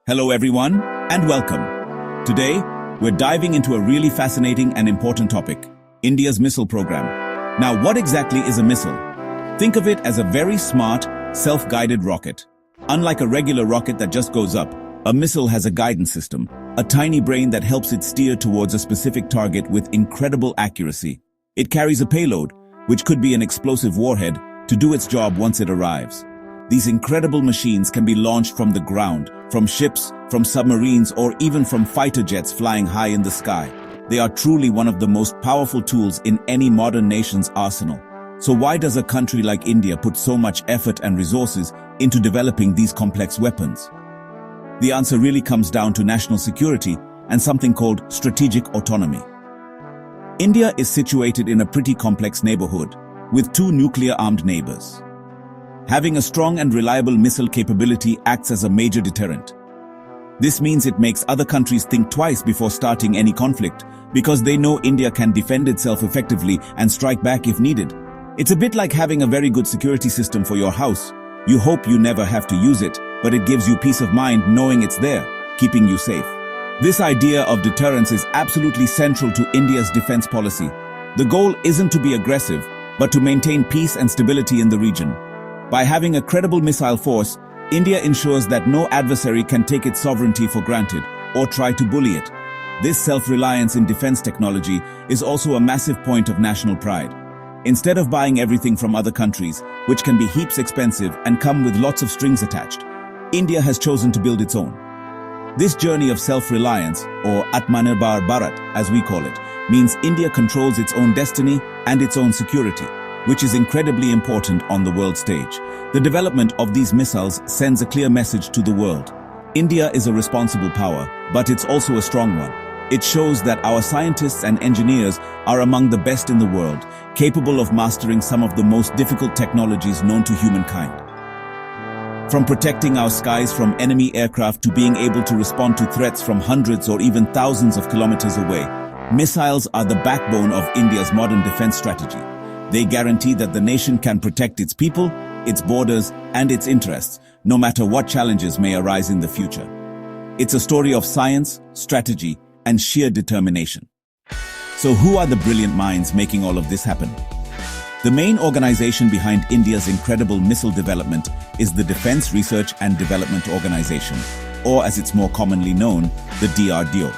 Hello everyone, and welcome. Today, we're diving into a really fascinating and important topic, India's missile program. Now, what exactly is a missile? Think of it as a very smart, self-guided rocket. Unlike a regular rocket that just goes up, a missile has a guidance system, a tiny brain that helps it steer towards a specific target with incredible accuracy. It carries a payload, which could be an explosive warhead, to do its job once it arrives. These incredible machines can be launched from the ground, from ships, from submarines, or even from fighter jets flying high in the sky. They are truly one of the most powerful tools in any modern nation's arsenal. So why does a country like India put so much effort and resources into developing these complex weapons? The answer really comes down to national security and something called strategic autonomy. India is situated in a pretty complex neighborhood, with two nuclear-armed neighbors. Having a strong and reliable missile capability acts as a major deterrent. This means it makes other countries think twice before starting any conflict, because they know India can defend itself effectively and strike back if needed. It's a bit like having a very good security system for your house. You hope you never have to use it, but it gives you peace of mind knowing it's there, keeping you safe. This idea of deterrence is absolutely central to India's defense policy. The goal isn't to be aggressive, but to maintain peace and stability in the region. By having a credible missile force, India ensures that no adversary can take its sovereignty for granted or try to bully it. This self-reliance in defense technology is also a massive point of national pride. Instead of buying everything from other countries, which can be heaps expensive and come with lots of strings attached, India has chosen to build its own. This journey of self-reliance, or Atmanirbhar Bharat as we call it, means India controls its own destiny and its own security, which is incredibly important on the world stage. The development of these missiles sends a clear message to the world. India is a responsible power, but it's also a strong one. It shows that our scientists and engineers are among the best in the world, capable of mastering some of the most difficult technologies known to humankind. From protecting our skies from enemy aircraft to being able to respond to threats from hundreds or even thousands of kilometers away, missiles are the backbone of India's modern defense strategy. They guarantee that the nation can protect its people, its borders, and its interests, no matter what challenges may arise in the future. It's a story of science, strategy, and sheer determination. So who are the brilliant minds making all of this happen? The main organization behind India's incredible missile development is the Defense Research and Development Organization, or as it's more commonly known, the DRDO.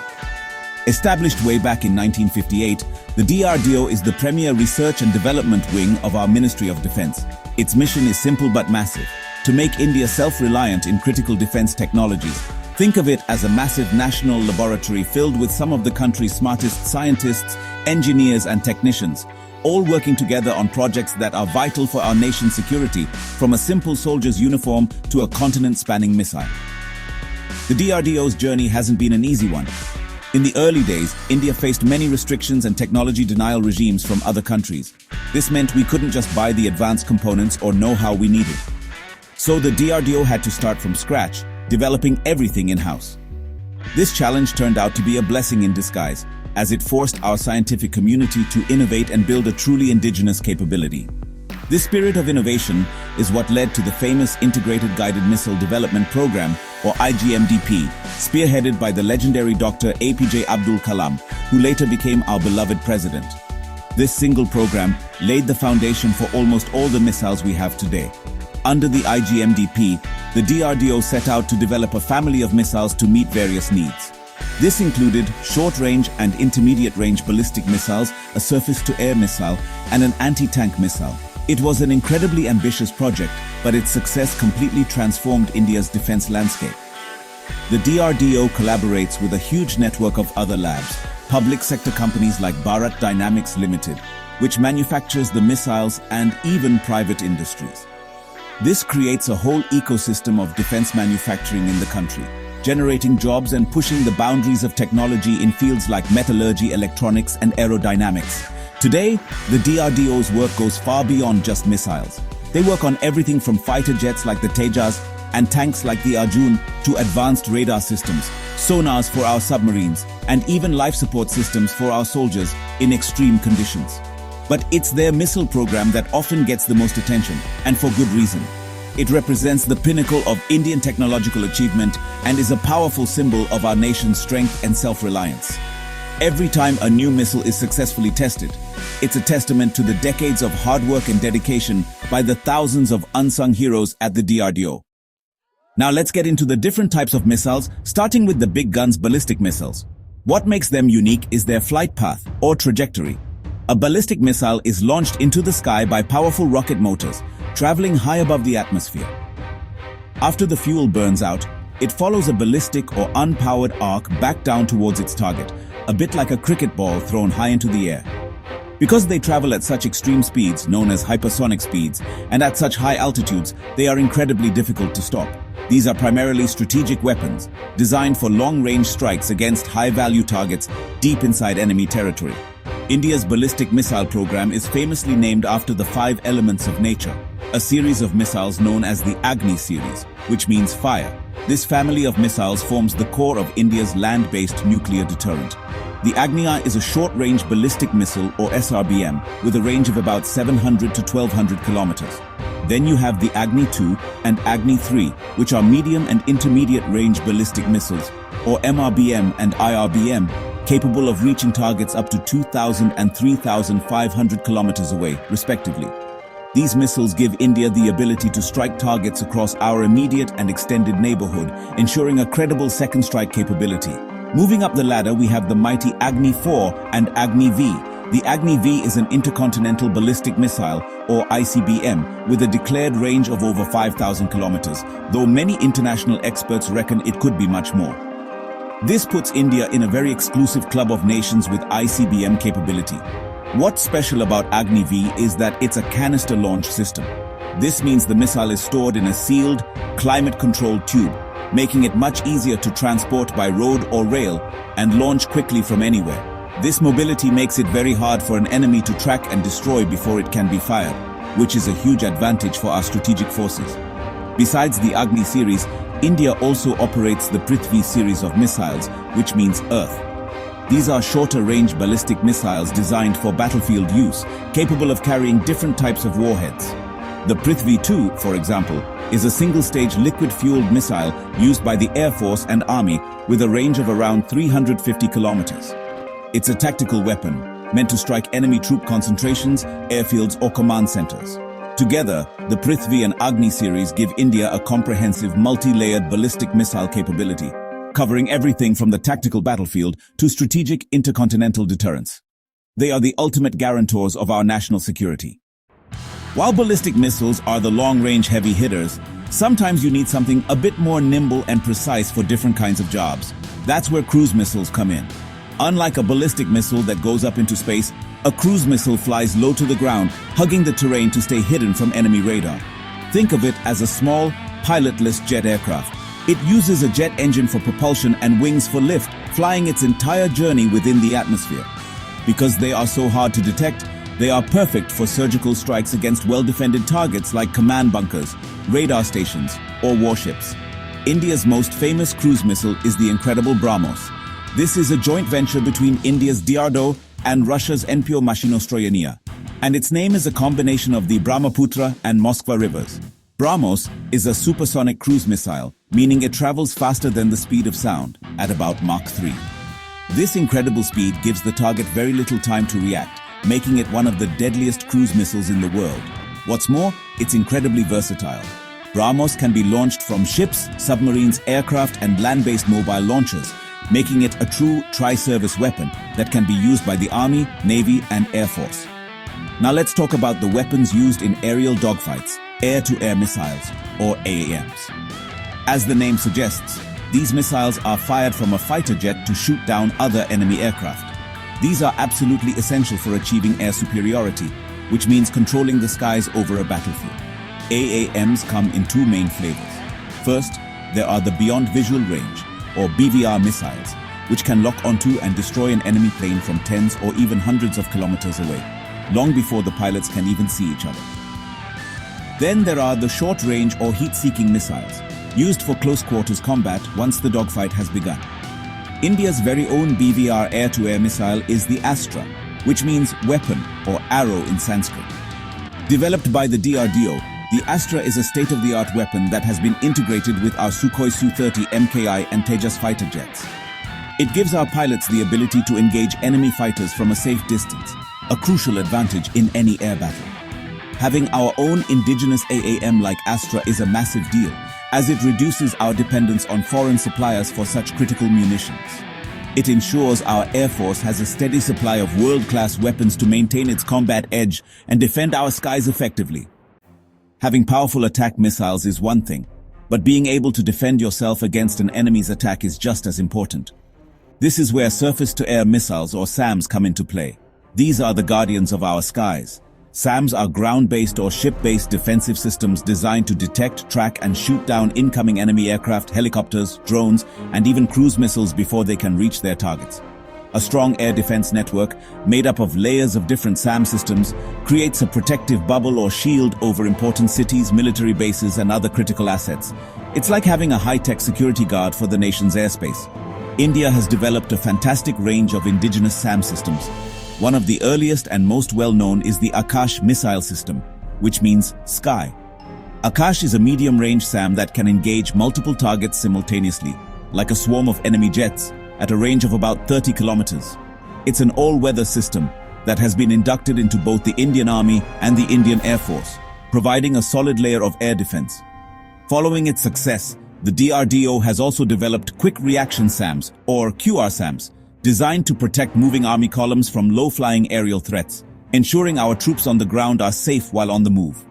Established way back in 1958, the DRDO is the premier research and development wing of our Ministry of Defense. Its mission is simple but massive: to make India self-reliant in critical defense technologies. Think of it as a massive national laboratory filled with some of the country's smartest scientists, engineers, and technicians, all working together on projects that are vital for our nation's security, from a simple soldier's uniform to a continent-spanning missile. The DRDO's journey hasn't been an easy one. In the early days, India faced many restrictions and technology denial regimes from other countries. This meant we couldn't just buy the advanced components or know-how we needed. So the DRDO had to start from scratch, developing everything in-house. This challenge turned out to be a blessing in disguise, as it forced our scientific community to innovate and build a truly indigenous capability. This spirit of innovation is what led to the famous Integrated Guided Missile Development Program, or IGMDP, spearheaded by the legendary Dr. APJ Abdul Kalam, who later became our beloved president. This single program laid the foundation for almost all the missiles we have today. Under the IGMDP, the DRDO set out to develop a family of missiles to meet various needs. This included short-range and intermediate-range ballistic missiles, a surface-to-air missile, and an anti-tank missile. It was an incredibly ambitious project, but its success completely transformed India's defense landscape. The DRDO collaborates with a huge network of other labs, public sector companies like Bharat Dynamics Limited, which manufactures the missiles, and even private industries. This creates a whole ecosystem of defense manufacturing in the country, generating jobs and pushing the boundaries of technology in fields like metallurgy, electronics, and aerodynamics. Today, the DRDO's work goes far beyond just missiles. They work on everything from fighter jets like the Tejas and tanks like the Arjun to advanced radar systems, sonars for our submarines, and even life support systems for our soldiers in extreme conditions. But it's their missile program that often gets the most attention, and for good reason. It represents the pinnacle of Indian technological achievement and is a powerful symbol of our nation's strength and self-reliance. Every time a new missile is successfully tested, it's a testament to the decades of hard work and dedication by the thousands of unsung heroes at the DRDO. Now let's get into the different types of missiles, starting with the big guns ballistic missiles. What makes them unique is their flight path or trajectory. A ballistic missile is launched into the sky by powerful rocket motors, traveling high above the atmosphere. After the fuel burns out, it follows a ballistic or unpowered arc back down towards its target, a bit like a cricket ball thrown high into the air. Because they travel at such extreme speeds, known as hypersonic speeds, and at such high altitudes, they are incredibly difficult to stop. These are primarily strategic weapons, designed for long-range strikes against high-value targets deep inside enemy territory. India's ballistic missile program is famously named after the 5 elements of nature, a series of missiles known as the Agni series, which means fire. This family of missiles forms the core of India's land-based nuclear deterrent. The Agni is a short-range ballistic missile, or SRBM, with a range of about 700 to 1200 kilometers. Then you have the Agni 2 and Agni 3, which are medium and intermediate range ballistic missiles, or MRBM and IRBM, capable of reaching targets up to 2,000 and 3,500 kilometers away, respectively. These missiles give India the ability to strike targets across our immediate and extended neighborhood, ensuring a credible second strike capability. Moving up the ladder, we have the mighty Agni 4 and Agni V. The Agni V is an intercontinental ballistic missile, or ICBM, with a declared range of over 5,000 kilometers, though many international experts reckon it could be much more. This puts India in a very exclusive club of nations with ICBM capability. What's special about Agni V is that it's a canister launch system. This means the missile is stored in a sealed, climate-controlled tube, making it much easier to transport by road or rail and launch quickly from anywhere. This mobility makes it very hard for an enemy to track and destroy before it can be fired, which is a huge advantage for our strategic forces. Besides the Agni series, India also operates the Prithvi series of missiles, which means Earth. These are shorter-range ballistic missiles designed for battlefield use, capable of carrying different types of warheads. The Prithvi 2, for example, is a single-stage liquid-fueled missile used by the Air Force and Army with a range of around 350 kilometers. It's a tactical weapon, meant to strike enemy troop concentrations, airfields, or command centers. Together, the Prithvi and Agni series give India a comprehensive multi-layered ballistic missile capability, covering everything from the tactical battlefield to strategic intercontinental deterrence. They are the ultimate guarantors of our national security. While ballistic missiles are the long-range heavy hitters, sometimes you need something a bit more nimble and precise for different kinds of jobs. That's where cruise missiles come in. Unlike a ballistic missile that goes up into space, a cruise missile flies low to the ground, hugging the terrain to stay hidden from enemy radar. Think of it as a small, pilotless jet aircraft. It uses a jet engine for propulsion and wings for lift, flying its entire journey within the atmosphere. Because they are so hard to detect, they are perfect for surgical strikes against well-defended targets like command bunkers, radar stations, or warships. India's most famous cruise missile is the incredible BrahMos. This is a joint venture between India's DRDO and Russia's NPO Mashinostroyenia, and its name is a combination of the Brahmaputra and Moskva rivers. BrahMos is a supersonic cruise missile, meaning it travels faster than the speed of sound, at about Mach 3. This incredible speed gives the target very little time to react, making it one of the deadliest cruise missiles in the world. What's more, it's incredibly versatile. BrahMos can be launched from ships, submarines, aircraft, and land-based mobile launchers, making it a true tri-service weapon that can be used by the Army, Navy, and Air Force. Now let's talk about the weapons used in aerial dogfights, air-to-air missiles, or AAMs. As the name suggests, these missiles are fired from a fighter jet to shoot down other enemy aircraft. These are absolutely essential for achieving air superiority, which means controlling the skies over a battlefield. AAMs come in 2 main flavors. First, there are the Beyond Visual Range, or BVR missiles, which can lock onto and destroy an enemy plane from tens or even hundreds of kilometers away, long before the pilots can even see each other. Then there are the short-range or heat-seeking missiles, used for close-quarters combat once the dogfight has begun. India's very own BVR air-to-air missile is the Astra, which means weapon or arrow in Sanskrit. Developed by the DRDO, The Astra is a state-of-the-art weapon that has been integrated with our Sukhoi Su-30 MKI and Tejas fighter jets. It gives our pilots the ability to engage enemy fighters from a safe distance, a crucial advantage in any air battle. Having our own indigenous AAM like Astra is a massive deal, as it reduces our dependence on foreign suppliers for such critical munitions. It ensures our Air Force has a steady supply of world-class weapons to maintain its combat edge and defend our skies effectively. Having powerful attack missiles is one thing, but being able to defend yourself against an enemy's attack is just as important. This is where surface-to-air missiles or SAMs come into play. These are the guardians of our skies. SAMs are ground-based or ship-based defensive systems designed to detect, track, and shoot down incoming enemy aircraft, helicopters, drones, and even cruise missiles before they can reach their targets. A strong air defense network, made up of layers of different SAM systems, creates a protective bubble or shield over important cities, military bases, and other critical assets. It's like having a high-tech security guard for the nation's airspace. India has developed a fantastic range of indigenous SAM systems. One of the earliest and most well-known is the Akash missile system, which means sky. Akash is a medium-range SAM that can engage multiple targets simultaneously, like a swarm of enemy jets, at a range of about 30 kilometers. It's an all-weather system that has been inducted into both the Indian Army and the Indian Air Force, providing a solid layer of air defense. Following its success, the DRDO has also developed Quick Reaction SAMs, or QRSAMs, designed to protect moving army columns from low-flying aerial threats, ensuring our troops on the ground are safe while on the move.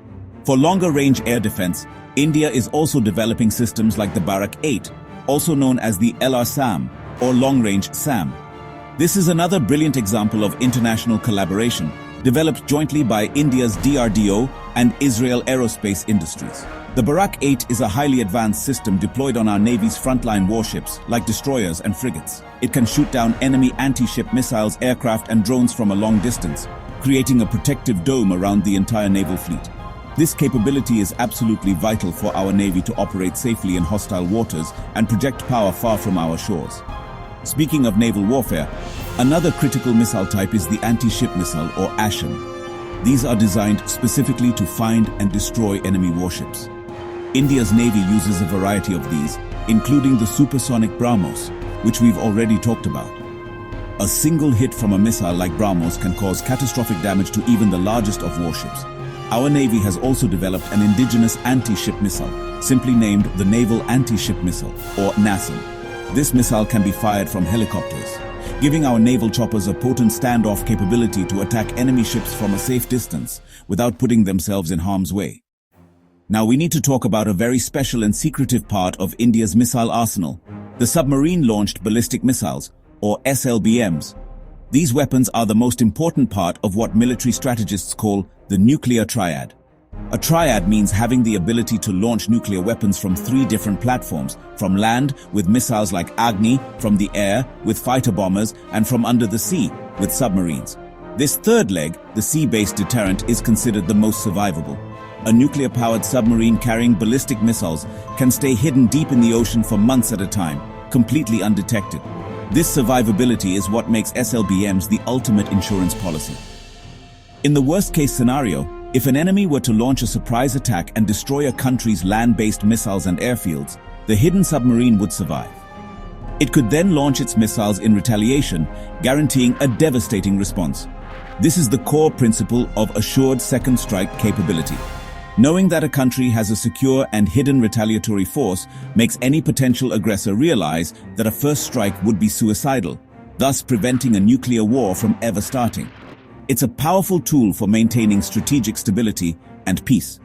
For longer-range air defense, India is also developing systems like the Barak 8, also known as the LR-SAM, or long-range SAM. This is another brilliant example of international collaboration, developed jointly by India's DRDO and Israel Aerospace Industries. The Barak 8 is a highly advanced system deployed on our Navy's frontline warships, like destroyers and frigates. It can shoot down enemy anti-ship missiles, aircraft, and drones from a long distance, creating a protective dome around the entire naval fleet. This capability is absolutely vital for our Navy to operate safely in hostile waters and project power far from our shores. Speaking of naval warfare, another critical missile type is the anti-ship missile, or ASHM. These are designed specifically to find and destroy enemy warships. India's Navy uses a variety of these, including the supersonic BrahMos, which we've already talked about. A single hit from a missile like BrahMos can cause catastrophic damage to even the largest of warships. Our Navy has also developed an indigenous anti-ship missile, simply named the Naval Anti-Ship Missile, or NASAM. This missile can be fired from helicopters, giving our naval choppers a potent standoff capability to attack enemy ships from a safe distance without putting themselves in harm's way. Now we need to talk about a very special and secretive part of India's missile arsenal, the submarine-launched ballistic missiles, or SLBMs. These weapons are the most important part of what military strategists call the nuclear triad. A triad means having the ability to launch nuclear weapons from 3 different platforms, from land with missiles like Agni, from the air with fighter bombers, and from under the sea with submarines. This third leg, the sea-based deterrent, is considered the most survivable. A nuclear-powered submarine carrying ballistic missiles can stay hidden deep in the ocean for months at a time, completely undetected. This survivability is what makes SLBMs the ultimate insurance policy. In the worst-case scenario, if an enemy were to launch a surprise attack and destroy a country's land-based missiles and airfields, the hidden submarine would survive. It could then launch its missiles in retaliation, guaranteeing a devastating response. This is the core principle of assured second strike capability. Knowing that a country has a secure and hidden retaliatory force makes any potential aggressor realize that a first strike would be suicidal, thus preventing a nuclear war from ever starting. It's a powerful tool for maintaining strategic stability and peace.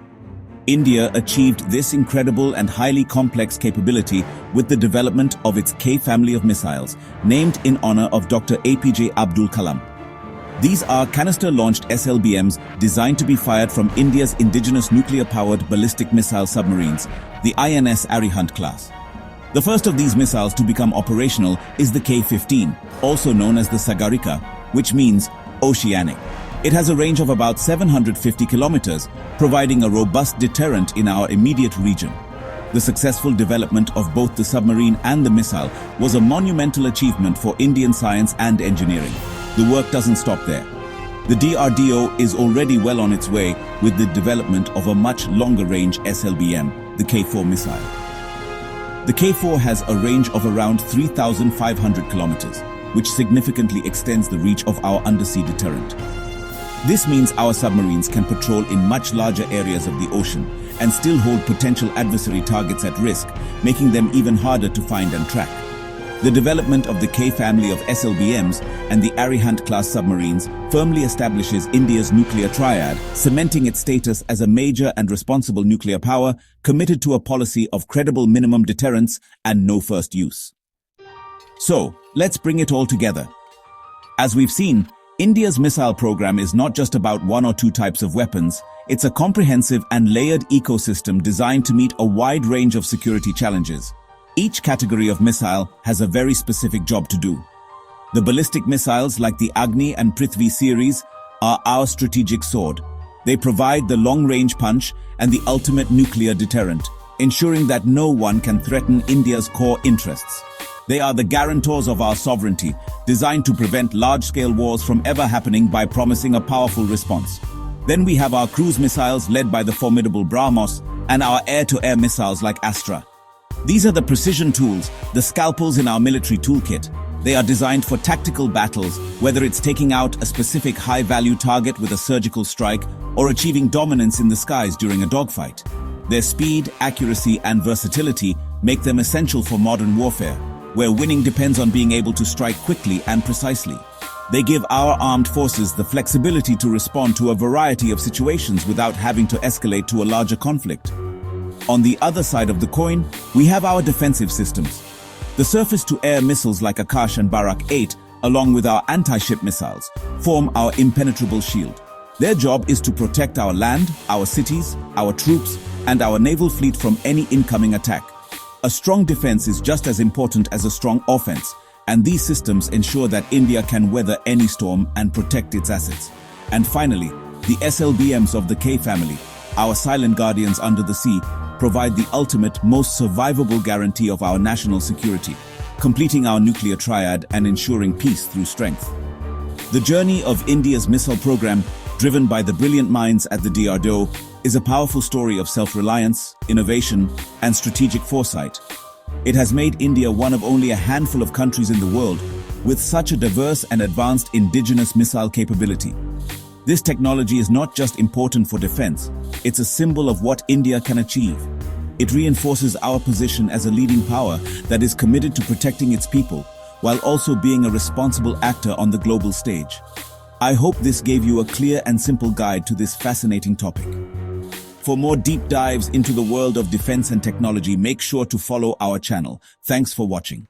India achieved this incredible and highly complex capability with the development of its K family of missiles, named in honor of Dr. APJ Abdul Kalam. These are canister-launched SLBMs designed to be fired from India's indigenous nuclear-powered ballistic missile submarines, the INS Arihant class. The first of these missiles to become operational is the K-15, also known as the Sagarika, which means oceanic. It has a range of about 750 kilometers, providing a robust deterrent in our immediate region. The successful development of both the submarine and the missile was a monumental achievement for Indian science and engineering. The work doesn't stop there. The DRDO is already well on its way with the development of a much longer-range SLBM, the K4 missile. The K4 has a range of around 3,500 kilometers, which significantly extends the reach of our undersea deterrent. This means our submarines can patrol in much larger areas of the ocean and still hold potential adversary targets at risk, making them even harder to find and track. The development of the K family of SLBMs and the Arihant-class submarines firmly establishes India's nuclear triad, cementing its status as a major and responsible nuclear power committed to a policy of credible minimum deterrence and no first use. So, let's bring it all together. As we've seen, India's missile program is not just about one or two types of weapons, it's a comprehensive and layered ecosystem designed to meet a wide range of security challenges. Each category of missile has a very specific job to do. The ballistic missiles like the Agni and Prithvi series are our strategic sword. They provide the long-range punch and the ultimate nuclear deterrent, ensuring that no one can threaten India's core interests. They are the guarantors of our sovereignty, designed to prevent large-scale wars from ever happening by promising a powerful response. Then we have our cruise missiles led by the formidable BrahMos and our air-to-air missiles like Astra. These are the precision tools, the scalpels in our military toolkit. They are designed for tactical battles, whether it's taking out a specific high-value target with a surgical strike or achieving dominance in the skies during a dogfight. Their speed, accuracy, and versatility make them essential for modern warfare, where winning depends on being able to strike quickly and precisely. They give our armed forces the flexibility to respond to a variety of situations without having to escalate to a larger conflict. On the other side of the coin, we have our defensive systems. The surface-to-air missiles like Akash and Barak 8, along with our anti-ship missiles, form our impenetrable shield. Their job is to protect our land, our cities, our troops, and our naval fleet from any incoming attack. A strong defense is just as important as a strong offense, and these systems ensure that India can weather any storm and protect its assets. And finally, the SLBMs of the K family, our silent guardians under the sea, provide the ultimate, most survivable guarantee of our national security, completing our nuclear triad and ensuring peace through strength. The journey of India's missile program, driven by the brilliant minds at the DRDO, is a powerful story of self-reliance, innovation, and strategic foresight. It has made India one of only a handful of countries in the world with such a diverse and advanced indigenous missile capability. This technology is not just important for defense, it's a symbol of what India can achieve. It reinforces our position as a leading power that is committed to protecting its people, while also being a responsible actor on the global stage. I hope this gave you a clear and simple guide to this fascinating topic. For more deep dives into the world of defense and technology, make sure to follow our channel. Thanks for watching.